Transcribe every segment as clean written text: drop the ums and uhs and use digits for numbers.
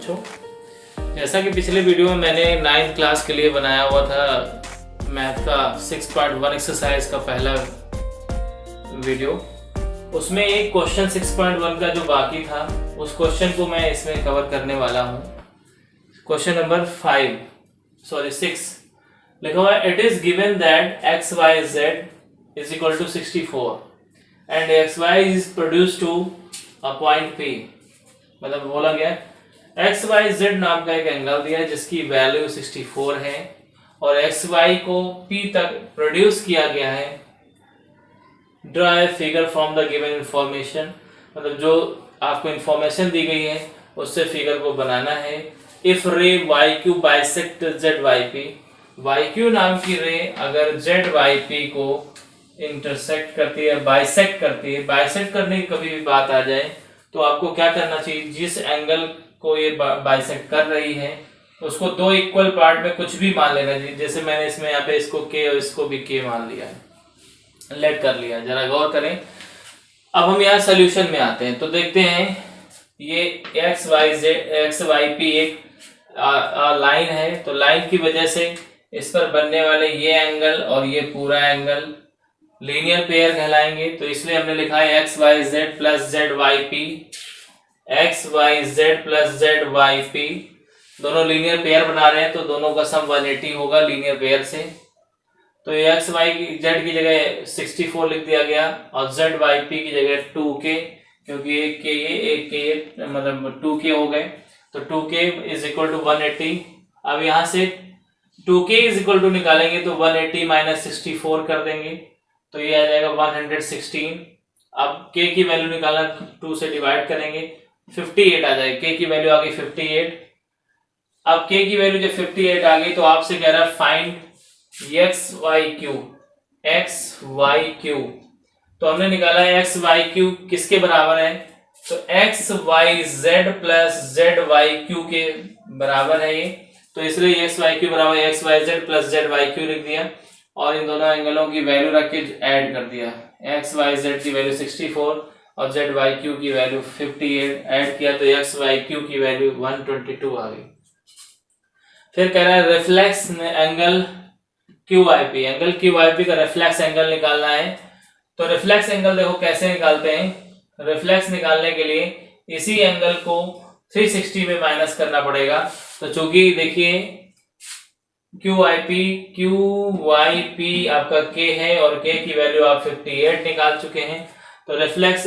बच्चों, जैसा कि पिछले वीडियो में मैंने 9th क्लास के लिए बनाया हुआ था मैथ का 6.1 एक्सरसाइज का पहला वीडियो, उसमें एक क्वेश्चन 6.1 का जो बाकी था उस क्वेश्चन को मैं इसमें कवर करने वाला हूँ। क्वेश्चन नंबर 6 लिखा हुआ है, it is given that X Y Z is equal to 64 and X Y is produce to a point P. मतलब बोला गया एक्स वाई जेड नाम का एक एंगल दिया है जिसकी वैल्यू 64 है और एक्स वाई को पी तक प्रोड्यूस किया गया है। Draw a figure from the given information, मतलब जो आपको इंफॉर्मेशन दी गई है उससे फिगर को बनाना है। If ray Y Q bisect Z Y P, Y Q नाम की रे अगर जेड वाई पी को इंटरसेक्ट करती है, बाइसेक्ट करती है, बाइसेक्ट करने की कभी भी बात आ जाए तो आपको क्या करना चाहिए, जिस एंगल को ये बाइसेक्ट कर रही है उसको दो इक्वल पार्ट में कुछ भी मान लेना चाहिए। जैसे मैंने इसमें यहाँ पे इसको के और इसको भी के मान लिया है, लेट कर लिया। जरा गौर करें। अब हम यहाँ सोल्यूशन में आते हैं तो देखते हैं ये एक्स वाई पी एक लाइन है, तो लाइन की वजह से इस पर बनने वाले ये एंगल और ये पूरा एंगल लीनियर पेयर कहलाएंगे। तो इसलिए हमने लिखा है X Y Z plus Z Y P, X Y Z plus Z Y P, दोनों लीनियर पेयर बना रहे हैं तो दोनों का सम 180 होगा लीनियर पेयर से। तो ये एक्स वाई की जेड की जगह 64 लिख दिया गया और जेड वाई पी की जगह 2k, क्योंकि एक के ये मतलब 2k हो गए, तो 2k इज इक्वल टू 180। अब यहाँ से 2k इज इक्वल टू निकालेंगे तो 180 माइनस 64 कर देंगे तो ये आ जाएगा 116। अब k की वैल्यू निकालना 2 से डिवाइड करेंगे 58 आ जाएगी, k की वैल्यू आ गई 58। अब k की वैल्यू जब 58 आ गई तो आपसे कह रहा है find X Y Q, X Y Q. तो हमने निकाला है एक्स वाई क्यू किसके बराबर है, तो X Y Z plus Z Y Q के बराबर है ये, तो इसलिए एक्स वाई क्यू बराबर X Y Z plus Z Y Q लिख दिया और इन दोनों एंगलों की वैल्यू रख के ऐड कर दिया। एक्स वाई जेड की वैल्यू 64 और जेड वाई क्यू की वैल्यू 58 ऐड किया तो एक्स वाई क्यू की वैल्यू 122 आ गई। फिर कह रहा है reflex angle Q I P, angle Q I P का रिफ्लेक्स एंगल निकालना है। तो रिफ्लेक्स एंगल देखो कैसे निकालते हैं। रिफ्लेक्स निकालने के लिए इसी एंगल को 360 में माइनस करना पड़ेगा। तो चूंकि देखिए क्यू वाई पी आपका k है और k की वैल्यू आप 58 निकाल चुके हैं, तो रिफ्लेक्स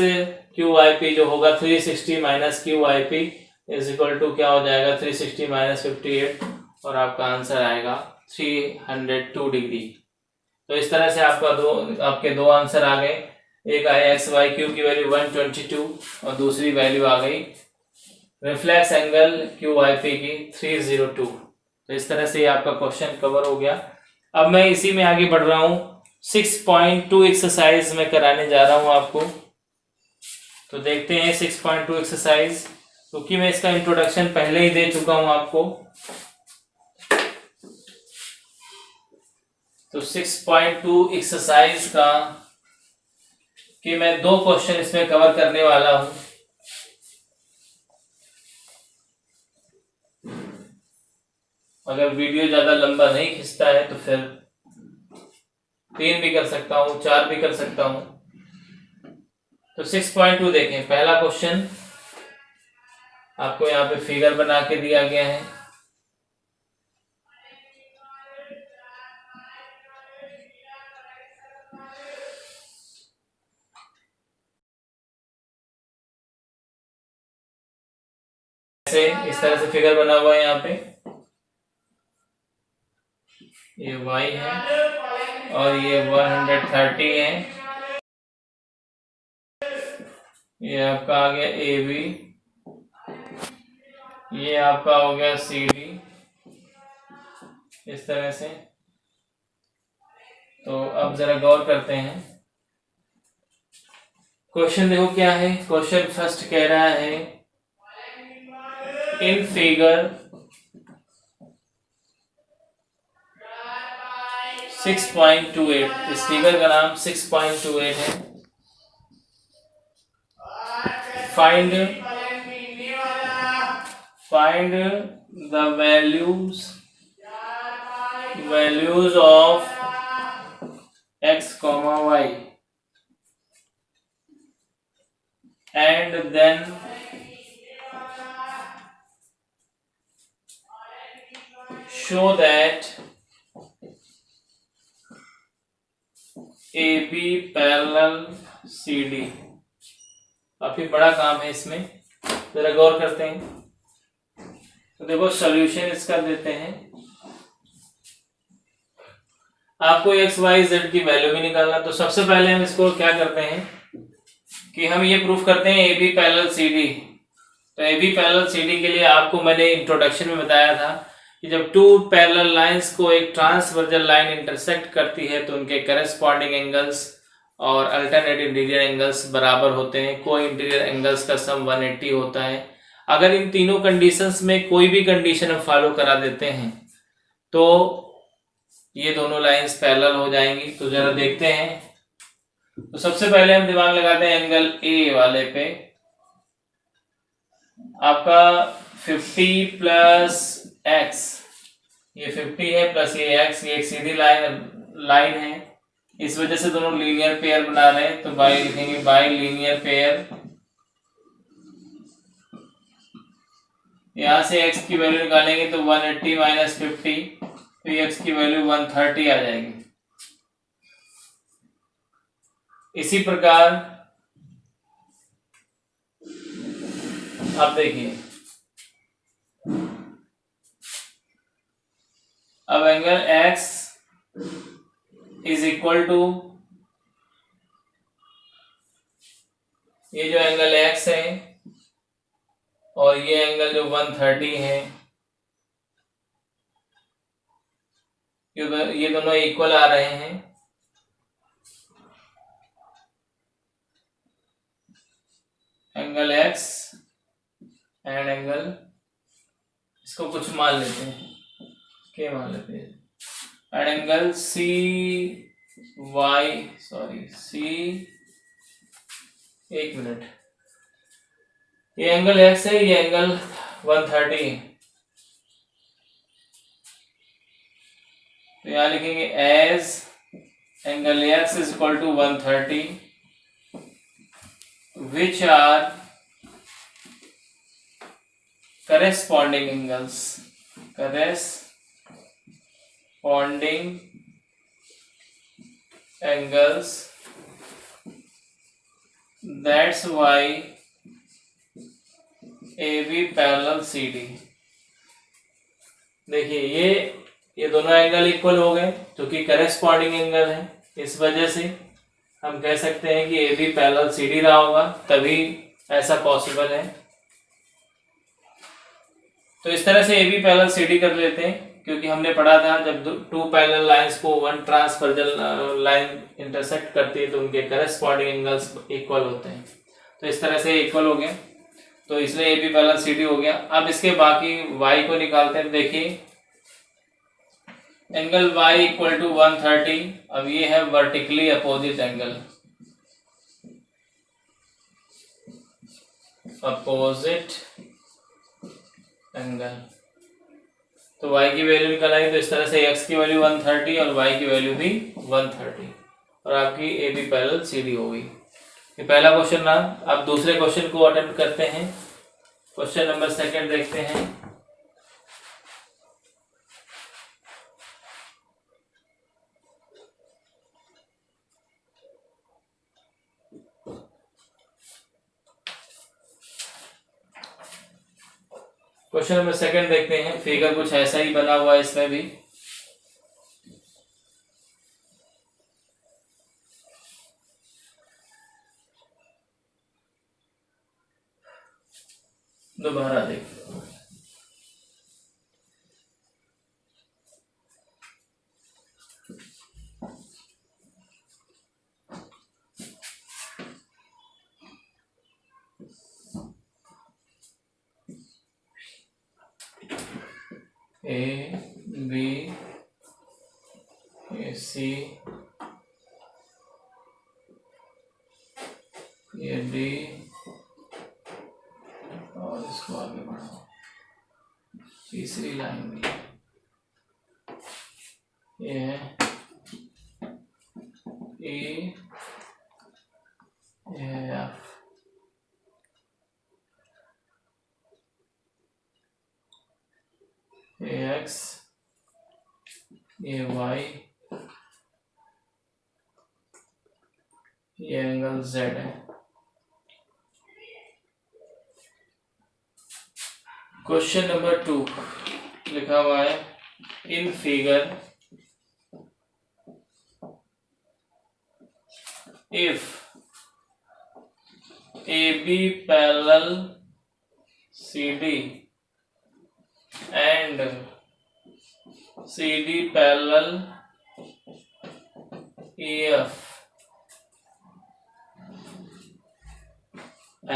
क्यू वाई पी जो होगा 360 minus Q Y P is equal to क्या हो जाएगा 360 माइनस 58 और आपका आंसर आएगा 302 डिग्री। तो इस तरह से आपके दो आंसर आ गए, एक आया एक्स वाई क्यू की वैल्यू 122 और दूसरी वैल्यू आ गई reflex angle Q Y P की 302। तो इस तरह से आपका क्वेश्चन कवर हो गया। अब मैं इसी में आगे बढ़ रहा हूं, 6.2 एक्सरसाइज में कराने जा रहा हूं आपको। तो देखते हैं 6.2 एक्सरसाइज, क्योंकि मैं इसका इंट्रोडक्शन पहले ही दे चुका हूं आपको। तो 6.2 एक्सरसाइज का कि मैं दो क्वेश्चन इसमें कवर करने वाला हूं। अगर वीडियो ज्यादा लंबा नहीं खिंचता है तो फिर 3 भी कर सकता हूं, 4 भी कर सकता हूं। तो 6.2 देखें। पहला क्वेश्चन आपको यहाँ पे फिगर बना के दिया गया है। इस तरह से फिगर बना हुआ है। यहाँ पे ये y है और ये 130 है। ये आपका आ गया AB, ये आपका हो गया CD, इस तरह से। तो अब जरा गौर करते हैं। क्वेश्चन देखो क्या है। क्वेश्चन फर्स्ट कह रहा है इन फिगर 6.28, इस फिगर का नाम 6.28 है। Find find the values of x comma y and then show that AB parallel CD। काफी बड़ा काम है इसमें, जरा गौर करते हैं। तो देखो सॉल्यूशन इसका देते हैं, आपको एक्स वाई जेड की वैल्यू भी निकालना। तो सबसे पहले हम इसको क्या करते हैं कि हम ये प्रूफ करते हैं A B parallel C D. तो A B parallel C D के लिए आपको मैंने इंट्रोडक्शन में बताया था कि जब टू पैरेलल लाइंस को एक ट्रांसवर्जल लाइन इंटरसेक्ट करती है तो उनके करस्पॉन्डिंग एंगल्स और अल्टरनेट इंटीरियर एंगल्स बराबर होते हैं। को इंटीरियर एंगल्स का सम 180 होता है। अगर इन तीनों कंडीशंस में कोई भी कंडीशन हम फॉलो करा देते हैं तो ये दोनों लाइंस पैरेलल हो जाएंगी। तो जरा देखते हैं। तो सबसे पहले हम दिमाग लगाते हैं एंगल ए वाले पे। आपका 50 प्लस एक्स, ये 50 है प्लस ये एक्स, ये एक सीधी लाइन है, इस वजह से दोनों लीनियर पेयर बना रहे हैं। तो बाई लिखेंगे, बाई लीनियर पेयर। यहां से x की वैल्यू निकालेंगे तो 180 माइनस 50, तो x की वैल्यू 130 आ जाएगी। इसी प्रकार आप देखिए, अब angle x is equal to, ये जो एंगल x है और ये एंगल जो 130 है, ये दोनों इक्वल आ रहे हैं। एंगल x एंड एंगल, इसको कुछ मान लेते हैं, क्या मान लेते हैं, एंड एंगल सी एक मिनट, ये एंगल x है, ये एंगल 130 है। तो यहां लिखेंगे as angle x is equal to 130 which are corresponding angles, that's why AB parallel CD। देखिए ये दोनों एंगल इक्वल हो गए क्योंकि करेस्पॉन्डिंग एंगल है, इस वजह से हम कह सकते हैं कि AB पैरेलल CD रहा होगा, तभी ऐसा पॉसिबल है। तो इस तरह से AB पैरेलल CD कर लेते हैं, क्योंकि हमने पढ़ा था जब टू पैरेलल लाइंस को वन ट्रांसवर्जल लाइन इंटरसेक्ट करती है तो उनके करस्पॉन्डिंग एंगल्स इक्वल होते हैं। तो इस तरह से इक्वल हो गया, तो इसलिए AB पैरेलल CD हो गया। अब इसके बाकी Y को निकालते हैं। देखिए एंगल y इक्वल टू 130, अब ये है वर्टिकली अपोजिट एंगल, तो y की वैल्यू निकल आई। तो इस तरह से x की वैल्यू 130 और y की वैल्यू भी 130 और आपकी AB पैरेलल CD हो गई। ये पहला क्वेश्चन रहा। अब दूसरे क्वेश्चन को अटेम्प्ट करते हैं। क्वेश्चन नंबर 2 देखते हैं। क्वेश्चन नंबर 2 देखते हैं। फिगर कुछ ऐसा ही बना हुआ है इसमें भी। दोबारा देखते हैं। A B A C ये D और इसको आगे बढ़ाओ। तीसरी लाइन में ये है A F, A X, A Y, ये एंगल जेड है। क्वेश्चन नंबर 2 लिखा हुआ है in figure if AB parallel CD and CD parallel EF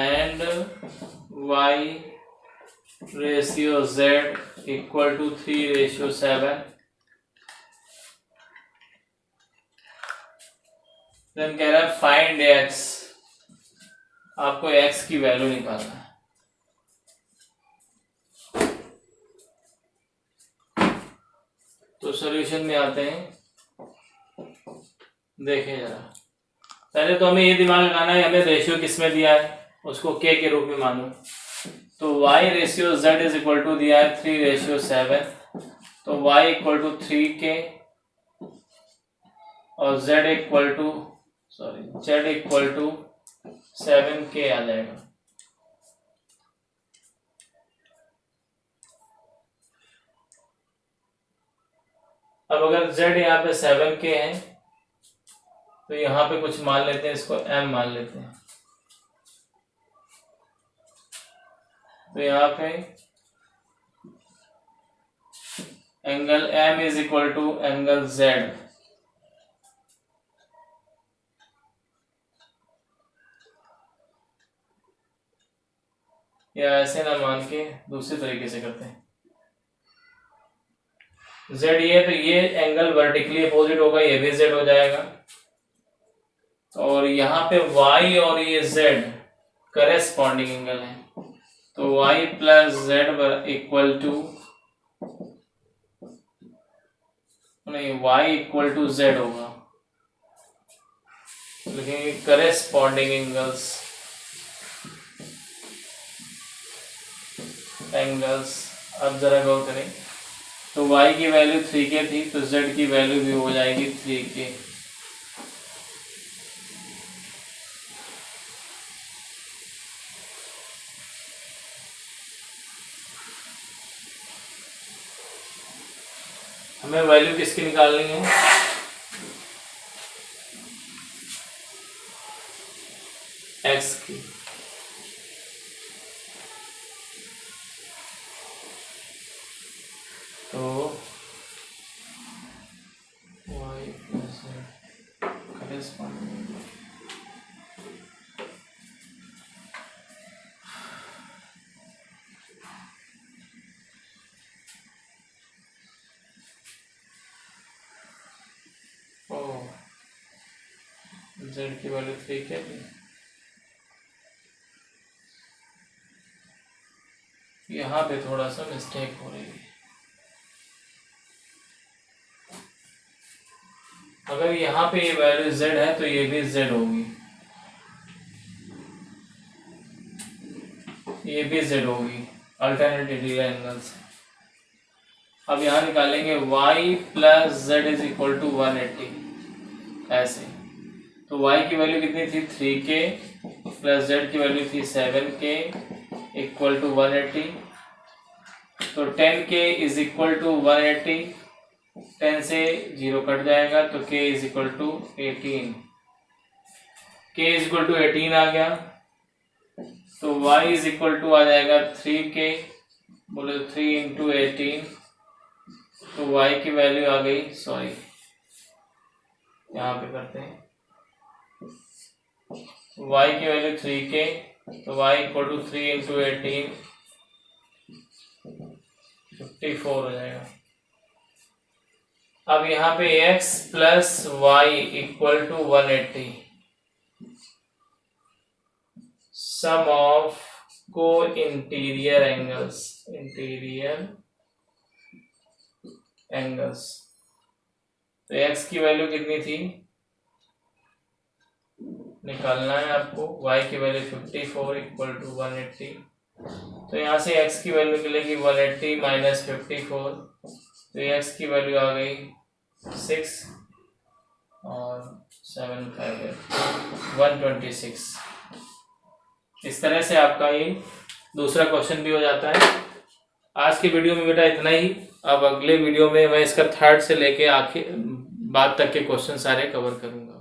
and Y ratio Z equal to 3:7, then कह रहा है फाइंड x, आपको x की वैल्यू निकालना है। तो सॉल्यूशन में आते हैं, देखें जरा। पहले तो हमें ये दिमाग लगाना है हमें रेशियो किस में दिया है, उसको k के रूप में मानो। तो y ratio z is equal to दिया है 3:7, तो y इक्वल टू 3k और z equal to z equal to 7k आ जाएगा। अब अगर z यहाँ पे 7k है तो यहाँ पे कुछ मान लेते हैं, इसको m मान लेते हैं। तो यहाँ पे angle m is equal to angle z, या ऐसे ना मान के दूसरे तरीके से करते हैं। z ये तो ये एंगल वर्टिकली अपोजिट होगा, ये भी z हो जाएगा। और यहाँ पे y और ये z करेस्पॉन्डिंग एंगल है, तो y plus z equal to नहीं y इक्वल टू z होगा, लेकिन करेस्पॉन्डिंग एंगल्स अब जरा गौर करें। तो y की वैल्यू 3k थी, तो z की वैल्यू भी हो जाएगी 3k। हमें वैल्यू किसकी निकालनी है, x की। तो y प्लस करेस्पॉन्डिंग z की वैल्यू 3k थी, यहाँ पे थोड़ा सा मिस्टेक हो रही है। अगर यहाँ पे ये वैल्यू z है तो ये भी z होगी, ये भी z होगी, अल्टरनेटिव एंगल्स। अब यहाँ निकालेंगे y plus z is equal to 180, ऐसे। तो y की वैल्यू कितनी थी 3k प्लस z की वैल्यू थी 7k इक्वल टू 180। तो 10k इज इक्वल टू 180, 10 से 0 कट जाएगा, तो k is equal to 18, k is equal to 18 आ गया। तो y इज इक्वल टू आ जाएगा 3k, बोले 3 इंटू 18, तो y की वैल्यू आ गई, सॉरी यहाँ पे करते हैं, y की वैल्यू 3k, तो y इक्वल टू 3 इंटू 18 54 हो जाएगा। अब यहाँ पे x plus Y equal to 180, sum of co-interior angles, interior angles. तो x की वैल्यू कितनी थी निकालना है आपको, y की वैल्यू 54 इक्वल टू 180। तो यहाँ से x की वैल्यू मिलेगी 180 माइनस 54, तो x की वैल्यू आ गई 6 और 7 5 126। इस तरह से आपका ये दूसरा क्वेश्चन भी हो जाता है। आज की वीडियो में बेटा इतना ही। अब अगले वीडियो में मैं इसका थर्ड से लेके आखिर बाद तक के क्वेश्चन सारे कवर करूंगा।